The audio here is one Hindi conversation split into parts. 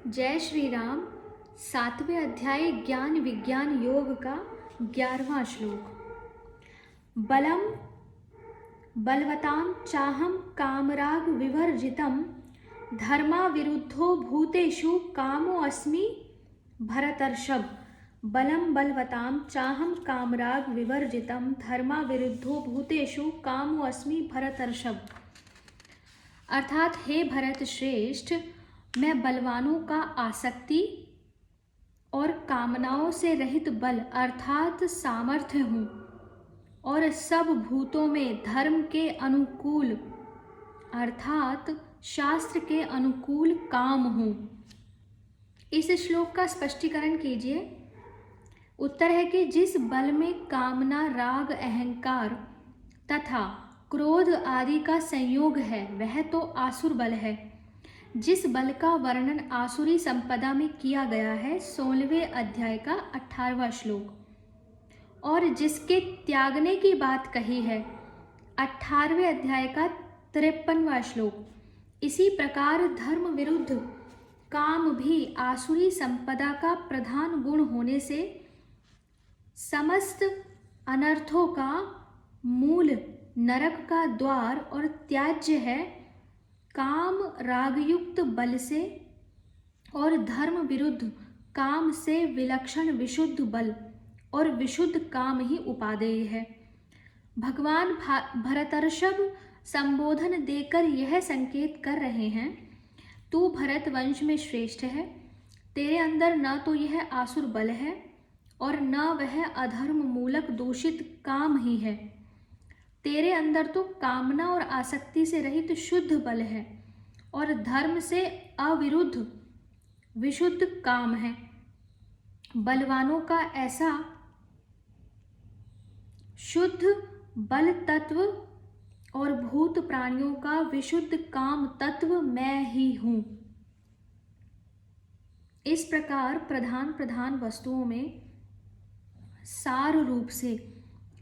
जय श्री राम। 7वें अध्याय ज्ञान विज्ञान योग का 11वां श्लोक। बलम बलवतां चाहम कामराग विवर्जितम धर्मा विरुद्धो भूतेषु कामो अस्मि भरतर्षभ। बलम बलवतां चाहम कामराग विवर्जितम धर्मा विरुद्धो भूतेषु कामो अस्मि भरतर्षभ। अर्थात हे भरत श्रेष्ठ, मैं बलवानों का आसक्ति और कामनाओं से रहित बल अर्थात सामर्थ्य हूँ और सब भूतों में धर्म के अनुकूल अर्थात शास्त्र के अनुकूल काम हूँ। इस श्लोक का स्पष्टीकरण कीजिए। उत्तर है कि जिस बल में कामना, राग, अहंकार तथा क्रोध आदि का संयोग है वह तो आसुर बल है। जिस बल का वर्णन आसुरी संपदा में किया गया है 16वें अध्याय का 18वां श्लोक, और जिसके त्यागने की बात कही है 18वें अध्याय का 53वां श्लोक, इसी प्रकार धर्म विरुद्ध काम भी आसुरी संपदा का प्रधान गुण होने से समस्त अनर्थों का मूल, नरक का द्वार और त्याज्य है। काम रागयुक्त बल से और धर्म विरुद्ध काम से विलक्षण विशुद्ध बल और विशुद्ध काम ही उपादेय है। भगवान भरतर्षभ संबोधन देकर यह संकेत कर रहे हैं, तू भरत वंश में श्रेष्ठ है। तेरे अंदर न तो यह आसुर बल है और न वह अधर्म मूलक दूषित काम ही है। तेरे अंदर तो कामना और आसक्ति से रहित शुद्ध बल है और धर्म से अविरुद्ध विशुद्ध काम है। बलवानों का ऐसा शुद्ध बल तत्व और भूत प्राणियों का विशुद्ध काम तत्व मैं ही हूँ। इस प्रकार प्रधान प्रधान वस्तुओं में सार रूप से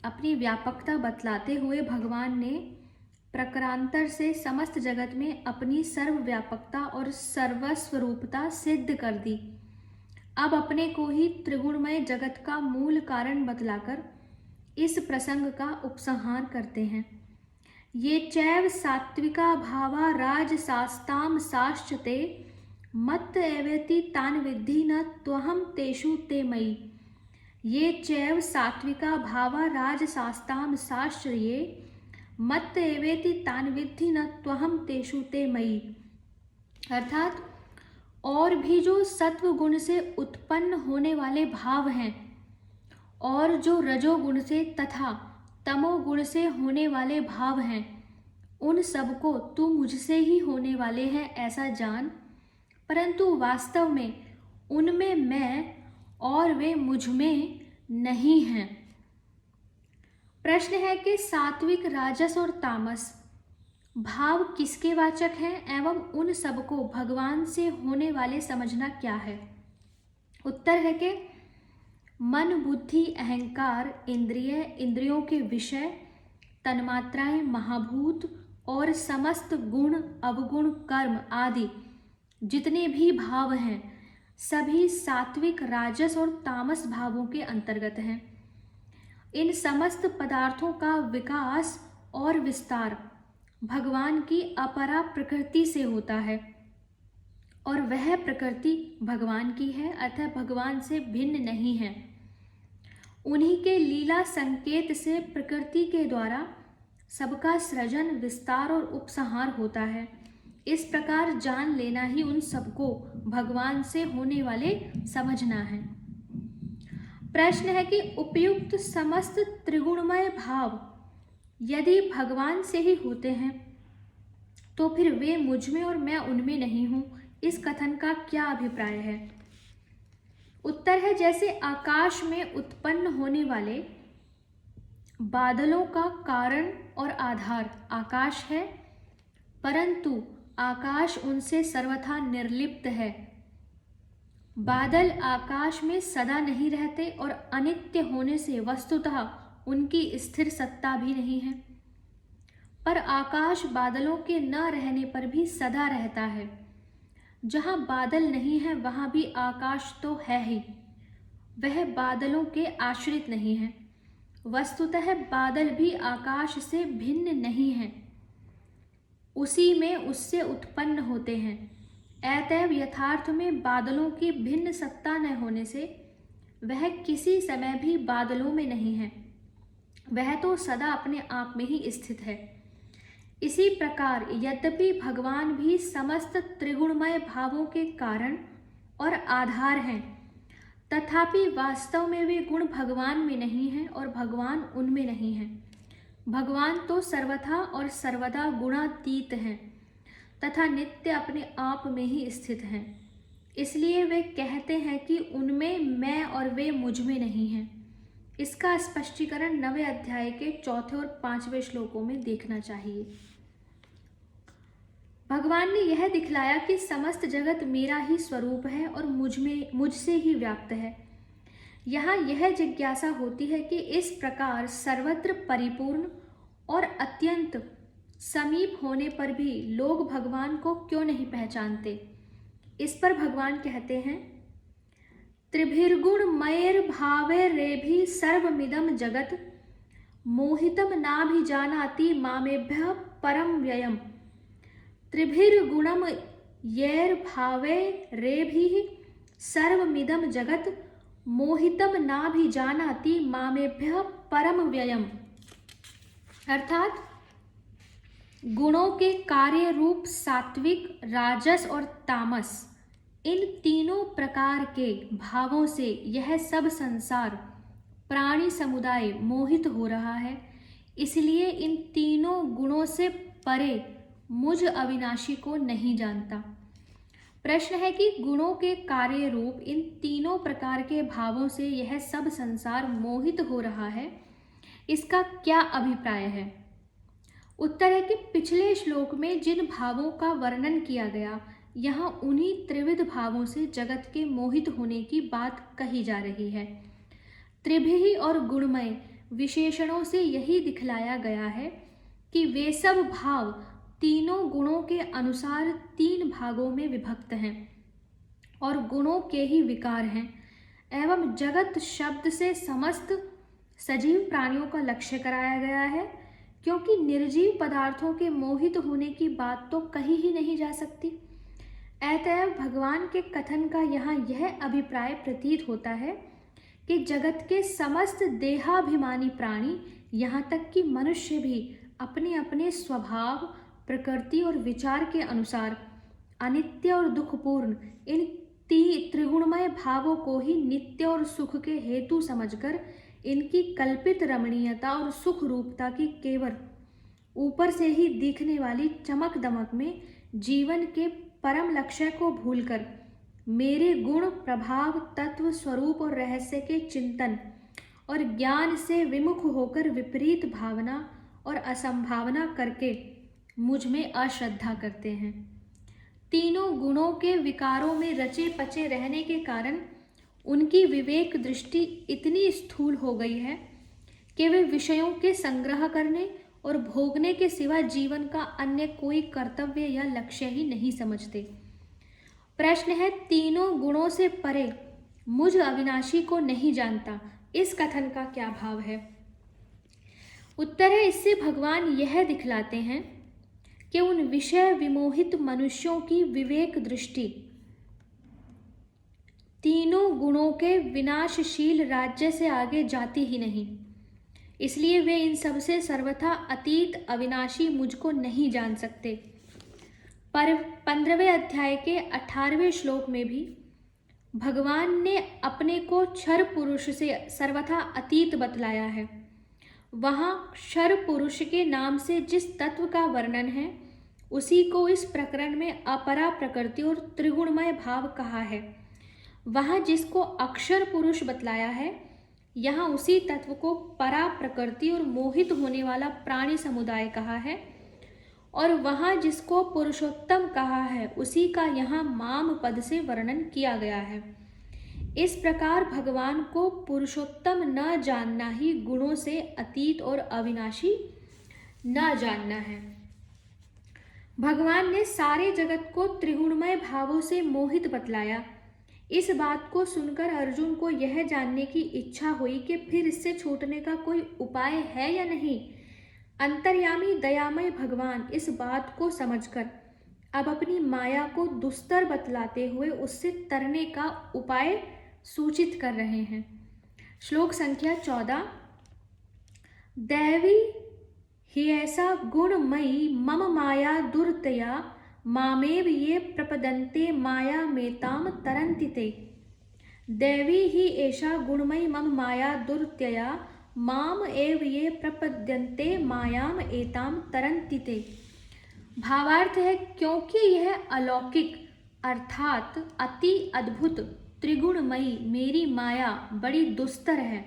अपनी व्यापकता बतलाते हुए भगवान ने प्रकारांतर से समस्त जगत में अपनी सर्वव्यापकता और सर्वस्वरूपता सिद्ध कर दी। अब अपने को ही त्रिगुणमय जगत का मूल कारण बतलाकर इस प्रसंग का उपसंहार करते हैं। ये चैव सात्विका भावा राजसास्ताम साश्चते मत्त एवेति तान विद्धि न त्वहम तेषु ते मयि। ये चैव सात्विका भावा राजसास्ताम साश्चर्ये मत्त एवेति तान विद्धि न त्वहम तेषु ते मयि। अर्थात और भी जो सत्व गुण से उत्पन्न होने वाले भाव हैं और जो रजोगुण से तथा तमोगुण से होने वाले भाव हैं, उन सबको तू मुझसे ही होने वाले हैं ऐसा जान, परंतु वास्तव में उनमें मैं और वे मुझ में नहीं हैं। प्रश्न है कि सात्विक, राजस और तामस भाव किसके वाचक हैं एवं उन सबको भगवान से होने वाले समझना क्या है। उत्तर है कि मन, बुद्धि, अहंकार, इंद्रिय, इंद्रियों के विषय, तन्मात्राएं, महाभूत और समस्त गुण, अवगुण, कर्म आदि जितने भी भाव हैं सभी सात्विक, राजस और तामस भावों के अंतर्गत हैं। इन समस्त पदार्थों का विकास और विस्तार भगवान की अपरा प्रकृति से होता है और वह प्रकृति भगवान की है, अतः भगवान से भिन्न नहीं है। उन्हीं के लीला संकेत से प्रकृति के द्वारा सबका सृजन, विस्तार और उपसंहार होता है। इस प्रकार जान लेना ही उन सबको भगवान से होने वाले समझना है। प्रश्न है कि उपयुक्त समस्त त्रिगुणमय भाव यदि भगवान से ही होते हैं तो फिर वे मुझ में और मैं उनमें नहीं हूं, इस कथन का क्या अभिप्राय है। उत्तर है, जैसे आकाश में उत्पन्न होने वाले बादलों का कारण और आधार आकाश है, परंतु आकाश उनसे सर्वथा निर्लिप्त है। बादल आकाश में सदा नहीं रहते और अनित्य होने से वस्तुतः उनकी स्थिर सत्ता भी नहीं है, पर आकाश बादलों के न रहने पर भी सदा रहता है। जहाँ बादल नहीं है वहाँ भी आकाश तो है ही, वह बादलों के आश्रित नहीं है। वस्तुतः बादल भी आकाश से भिन्न नहीं है, उसी में उससे उत्पन्न होते हैं। अतएव यथार्थ में बादलों की भिन्न सत्ता न होने से वह किसी समय भी बादलों में नहीं है, वह तो सदा अपने आप में ही स्थित है। इसी प्रकार यद्यपि भगवान भी समस्त त्रिगुणमय भावों के कारण और आधार हैं, तथापि वास्तव में वे गुण भगवान में नहीं हैं और भगवान उनमें नहीं है। भगवान तो सर्वथा और सर्वदा गुणातीत हैं तथा नित्य अपने आप में ही स्थित हैं। इसलिए वे कहते हैं कि उनमें मैं और वे मुझ में नहीं हैं। इसका स्पष्टीकरण 9वें अध्याय के 4 और 5वें श्लोकों में देखना चाहिए। भगवान ने यह दिखलाया कि समस्त जगत मेरा ही स्वरूप है और मुझसे ही व्याप्त है। यहाँ यह जिज्ञासा होती है कि इस प्रकार सर्वत्र परिपूर्ण और अत्यंत समीप होने पर भी लोग भगवान को क्यों नहीं पहचानते। इस पर भगवान कहते हैं, त्रिभिर्गुण मयेर भावैरेभि सर्वमिदं जगत मोहितम नाभिजानाति मामेभ्यः परम व्ययम्। त्रिभिर्गुणम यैर भावैरेभिः सर्वमिदं जगत मोहितम नाभिजानाति मामेभ्यः परम व्ययम्। अर्थात गुणों के कार्य रूप सात्विक, राजस और तामस, इन तीनों प्रकार के भावों से यह सब संसार प्राणी समुदाय मोहित हो रहा है। इसलिए इन तीनों गुणों से परे मुझ अविनाशी को नहीं जानता। प्रश्न है कि गुणों के कार्य रूप इन तीनों प्रकार के भावों से यह सब संसार मोहित हो रहा है, इसका क्या अभिप्राय है। उत्तर है कि पिछले श्लोक में जिन भावों का वर्णन किया गया, यहाँ उन्हीं त्रिविध भावों से जगत के मोहित होने की बात कही जा रही है। त्रिभिः और गुणमय विशेषणों से यही दिखलाया गया है कि वे सब भाव तीनों गुणों के अनुसार 3 भागों में विभक्त हैं और गुणों के ही विकार हैं, एवं जगत शब्द से समस्त सजीव प्राणियों का लक्ष्य कराया गया है, क्योंकि निर्जीव पदार्थों के मोहित होने की बात तो कही ही नहीं जा सकती। अतएव भगवान के कथन का यहाँ यह अभिप्राय प्रतीत होता है कि जगत के समस्त देहाभिमानी प्राणी, यहाँ तक कि मनुष्य भी अपने अपने स्वभाव, प्रकृति और विचार के अनुसार अनित्य और दुखपूर्ण इन त्रिगुणमय भावों को ही नित्य और सुख के हेतु समझकर इनकी कल्पित रमणीयता और सुख रूपता की केवल ऊपर से ही दिखने वाली चमक दमक में जीवन के परम लक्ष्य को भूलकर मेरे गुण, प्रभाव, तत्व, स्वरूप और रहस्य के चिंतन और ज्ञान से विमुख होकर विपरीत भावना और असंभावना करके मुझ में अश्रद्धा करते हैं। तीनों गुणों के विकारों में रचे पचे रहने के कारण उनकी विवेक दृष्टि इतनी स्थूल हो गई है कि वे विषयों के संग्रह करने और भोगने के सिवा जीवन का अन्य कोई कर्तव्य या लक्ष्य ही नहीं समझते। प्रश्न है, तीनों गुणों से परे मुझ अविनाशी को नहीं जानता, इस कथन का क्या भाव है। उत्तर है, इससे भगवान यह दिखलाते हैं कि उन विषय विमोहित मनुष्यों की विवेक दृष्टि तीनों गुणों के विनाशशील राज्य से आगे जाती ही नहीं। इसलिए वे इन सबसे सर्वथा अतीत अविनाशी मुझको नहीं जान सकते। पर 15वें अध्याय के 18वें श्लोक में भी भगवान ने अपने को क्षर पुरुष से सर्वथा अतीत बतलाया है। वहाँ क्षर पुरुष के नाम से जिस तत्व का वर्णन है, उसी को इस प्रकरण में अपरा प्रकृति और त्रिगुणमय भाव कहा है। वहाँ जिसको अक्षर पुरुष बतलाया है, यहाँ उसी तत्व को परा प्रकृति और मोहित होने वाला प्राणी समुदाय कहा है, और वहाँ जिसको पुरुषोत्तम कहा है, उसी का यहाँ माम पद से वर्णन किया गया है। इस प्रकार भगवान को पुरुषोत्तम न जानना ही गुणों से अतीत और अविनाशी न जानना है। भगवान ने सारे जगत को त्रिगुणमय भावों से मोहित बतलाया। इस बात को सुनकर अर्जुन को यह जानने की इच्छा हुई कि फिर इससे छूटने का कोई उपाय है या नहीं। अंतर्यामी दयामय भगवान इस बात को समझकर अब अपनी माया को दुस्तर बतलाते हुए उससे तरने का उपाय सूचित कर रहे हैं। श्लोक संख्या 14। दैवी ही ऐसा गुणमयी मम माया दुर्तया मामेव ये प्रपदन्ते माया मेताम तरन्ति ते। दैवी ही ऐसा गुणमयी मम माया दुर्त्यया माम एव ये प्रपद्यन्ते मायाम एताम तरन्ति ते। भावार्थ है, क्योंकि यह अलौकिक अर्थात अति अद्भुत त्रिगुणमयी मेरी माया बड़ी दुस्तर है,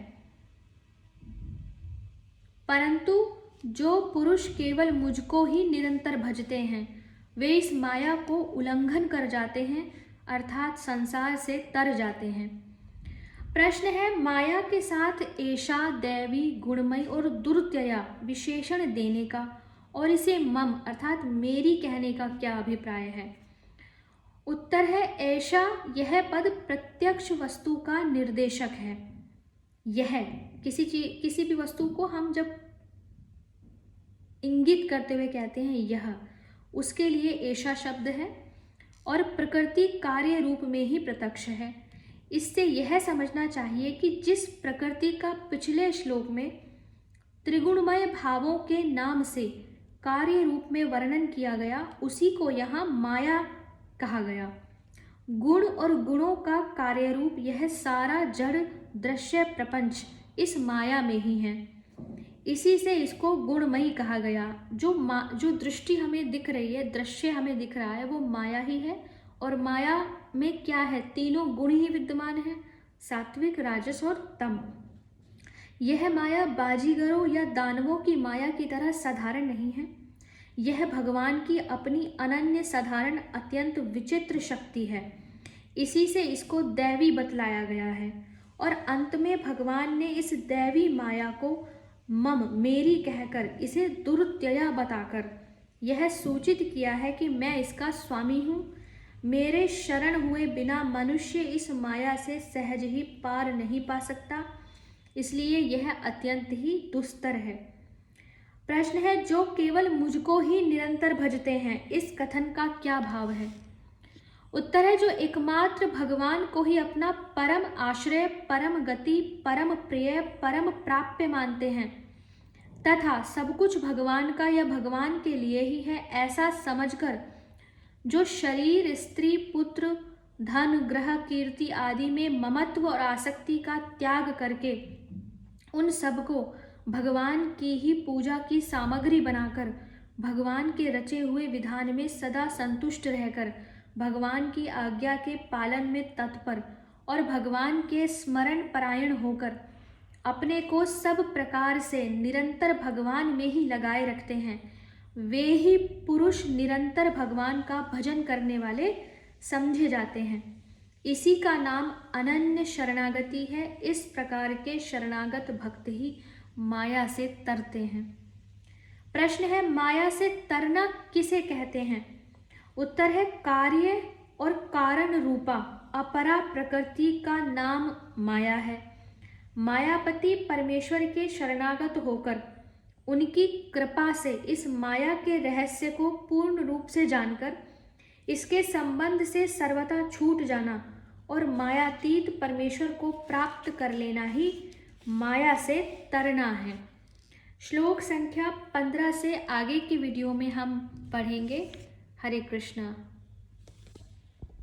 परंतु जो पुरुष केवल मुझको ही निरंतर भजते हैं वे इस माया को उल्लंघन कर जाते हैं अर्थात संसार से तर जाते हैं। प्रश्न है, माया के साथ ऐशा, दैवी, गुणमयी और दुर्त्यया विशेषण देने का और इसे मम अर्थात मेरी कहने का क्या अभिप्राय है? उत्तर है, ऐशा यह पद प्रत्यक्ष वस्तु का निर्देशक है। यह किसी भी वस्तु को हम जब इंगित करते हुए कहते हैं यह, उसके लिए ऐशा शब्द है और प्रकृति कार्य रूप में ही प्रत्यक्ष है। इससे यह समझना चाहिए कि जिस प्रकृति का पिछले श्लोक में त्रिगुणमय भावों के नाम से कार्य रूप में वर्णन किया गया उसी को यहाँ माया कहा गया। गुण और गुणों का कार्य रूप यह सारा जड़ दृश्य प्रपंच इस माया में ही है। इसी से इसको गुणमयी कहा गया। जो दृष्टि हमें दिख रही है, दृश्य हमें दिख रहा है, वो माया ही है। और माया में क्या है? तीनों गुण ही विद्यमान है, सात्विक, राजस और तम। यह माया बाजीगरों या दानवों की माया की तरह साधारण नहीं है। यह भगवान की अपनी अनन्य साधारण अत्यंत विचित्र शक्ति है। इसी से इसको दैवी बतलाया गया है। और अंत में भगवान ने इस दैवी माया को मम मेरी कहकर इसे दुर्त्यया बताकर यह सूचित किया है कि मैं इसका स्वामी हूँ। मेरे शरण हुए बिना मनुष्य इस माया से सहज ही पार नहीं पा सकता, इसलिए यह अत्यंत ही दुस्तर है। प्रश्न है, जो केवल मुझको ही निरंतर भजते हैं, इस कथन का क्या भाव है? उत्तर है, जो एकमात्र भगवान को ही अपना परम आश्रय, परम गति, परम प्रिय, परम प्राप्य मानते हैं तथा सब कुछ भगवान का या भगवान के लिए ही है ऐसा समझकर जो शरीर, स्त्री, पुत्र, धन, ग्रह, कीर्ति आदि में ममत्व और आसक्ति का त्याग करके उन सबको भगवान की ही पूजा की सामग्री बनाकर भगवान के रचे हुए विधान में सदा संतुष्ट रहकर भगवान की आज्ञा के पालन में तत्पर और भगवान के स्मरण परायण होकर अपने को सब प्रकार से निरंतर भगवान में ही लगाए रखते हैं, वे ही पुरुष निरंतर भगवान का भजन करने वाले समझे जाते हैं। इसी का नाम अनन्य शरणागति है। इस प्रकार के शरणागत भक्त ही माया से तरते हैं। प्रश्न है, माया से तरना किसे कहते हैं? उत्तर है, कार्य और कारण रूपा अपरा प्रकृति का नाम माया है। मायापति परमेश्वर के शरणागत होकर उनकी कृपा से इस माया के रहस्य को पूर्ण रूप से जानकर इसके संबंध से सर्वथा छूट जाना और मायातीत परमेश्वर को प्राप्त कर लेना ही माया से तरना है। श्लोक संख्या 15 से आगे की वीडियो में हम पढ़ेंगे। हरे कृष्णा।